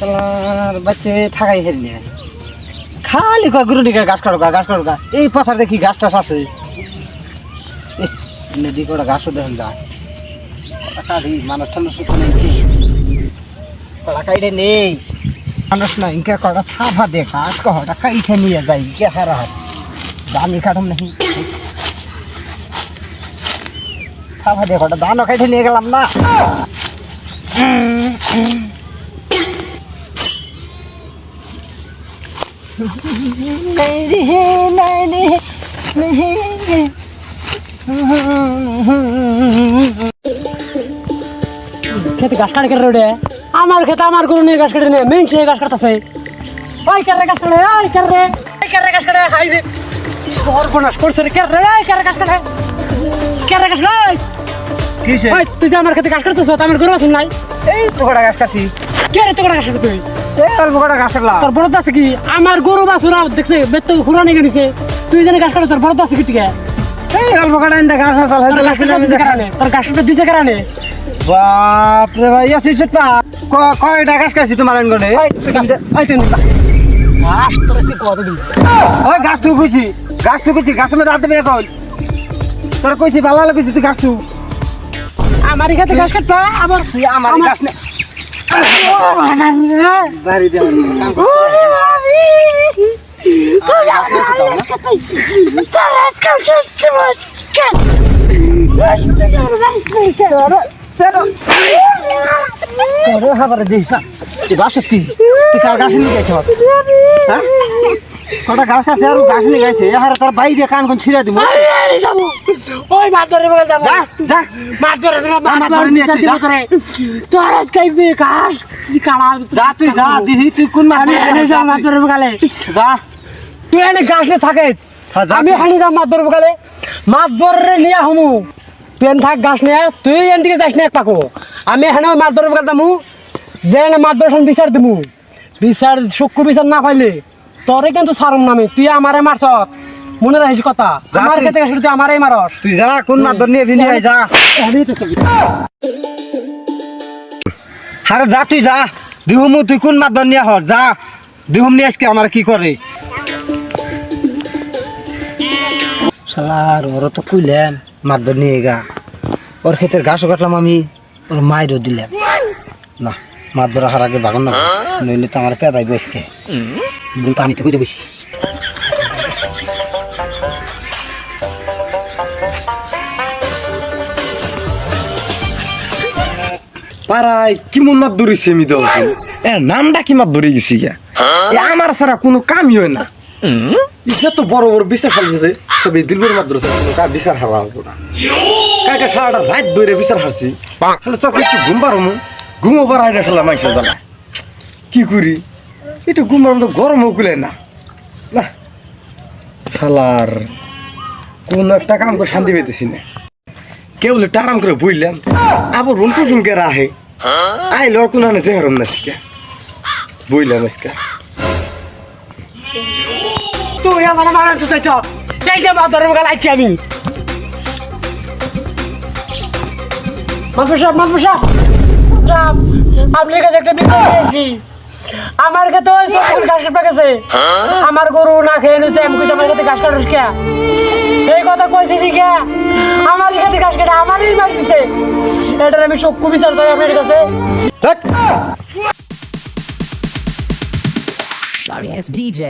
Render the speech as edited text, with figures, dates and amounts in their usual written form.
শালার বাচ্চা থাকাই হেরি না খালি গুরু দিকে গাছ কাটো গা এই পাথার দেখি গাছ টাছ আছে নদী কটা গাছও দেখেন যায় কাটি মানুষ ঠান্ডা সুখ নেই কটা কাইটে নেই মানুষ না ইনকা কটা সাফা দেখা আজ কটা কাইটে নিয়ে যাই কে হারা হয় দামি কাটম নাকি সাফা দেখো দানও কাইটে নিয়ে গেলাম না খেতে গাছ কাটে রোডে আমার খেতে আমার গরু নিয়ে গাছ কাটে নিয়ে মেন সে গাছ কাটতেছে ওই কারে গাছ কাটে ওই কারে গাছ কাটে হাই রে সর্বনাশ করছে রে কারে গাছ কাটে কিসে ওই তুই যে আমার খেতে গাছ কাটতেছ আমার গরু আছে নাই এই তো কটা গাছ কাটছি কে রে তো গাছ কাটে তুই এই অল্প কটা গাছ কাটলাম তোর বড় আছে কি আমার গরু বাছুরা দেখছে বেত হুরা নিয়ে গেছে তুই জানি গাছ কাটে তোর বড় আছে কি ঠিক এই অল্প কটা ইন্দা গাছ আসাল হয়তো লাগলে আমি তোর গাছ কাটে দিছে কারণে বাপ রে ভাই এত চুপা কয়টা গাছ কাটছি তোমার আনগনে গাছ তোর আজকে কত দিন ওই গাছ তুই কইছি গাছের মধ্যে হাত দেবে না কই তোর কইছি ভালো লাগছে তুই গাছ তুই আমারই খেতে গাছ কাটবা আবার তুই আমার গাছ না বাড়ি দে কটা গাছ কাটছে আর গাছ নিয়ে গেছে আর তোর বাইরে কান কোন ছিঁড়ে দিব ওই মাছ ধরে বলে যাবো যা মাছ ধরে তোর আজকে ঘাস কাড়া যা তুই যা দিহি তুই কোন মাছ মাছ ধরে বলে যা তুই এনে গাছ নিয়ে থাকে আমি হানি যাম মাছ ধরবো গেলে মাছ ধরে নিয়ে হমু তুই এনে থাক গাছ নিয়ে তুই এন দিকে যাস না এক পাকো আমি এখানে মাছ ধরবো গেলে যামু যে মাছ ধরে বিচার দিমু বিচার সূক্ষ্ম বিচার না পাইলে তোরে কিন্তু সারম নামে তুই আমারে মারছ মনে রাখিস কথা আমার খেতে গেছিস তুই আমারই মারস তুই যা কোন মাছ ধর নিয়ে ফিরে যা আরে যা তুই যা দিহুমু তুই কোন মাছ ধর নিয়ে হর যা দিহুম নিয়ে আজকে আমার কি করে শালার ওরা তো কইলাম মাছ ধর নিয়ে গা ওর ক্ষেতের ঘাসও কাটলাম আমি ওর মায়েরও দিলাম না মাছ ধরা হার আগে বাগান না নইলে তো আমার পেদাই বসকে বলতো আমি তো কইতে বসি পাড়ায় কেমন মাছ ধরেছি আমি তো এর নামটা কি মাছ ধরে গেছি গিয়া আমার ছাড়া কোনো কামই হয় না ইসে তো বড় বড় বিচার হারছে সব এই দিলবর মাছ ধরেছে কোনো কার বিচার হারা হবো না কালকে সারাটা রাত ধরে বিচার হারছি তাহলে চোখ একটু ঘুমবার হমু ঘুমোবার আইডা খেলা মাংস জ্বালা কি করি একটু ঘুমবার মতো গরমও কুলে না না শালার কোন একটা কাম করে শান্তি পেতেছি না কেউ আরাম করে বুঝলাম আবার রুম টুসুম কে রাহে আইলো কোন আনে যে হারম না শিখা বুঝলাম আজকে তুই আমার মারার চাইছ এই যে মাছ ধরে গেলে আইছি আমি মাদ্রাসা আপনার কাছে একটা বিষয় পেয়েছি আমার কাছে ওই সব ঘাস কাটা গেছে আমার গরু না খেয়ে নিছে আমি কইছি আমার কাছে ঘাস কাটাস কে এই কথা কইছি দিকে আমার কাছে ঘাস কাটা আমারই মার দিছে এটার আমি সব বিচার চাই আপনার কাছে Sorry, it's DJ.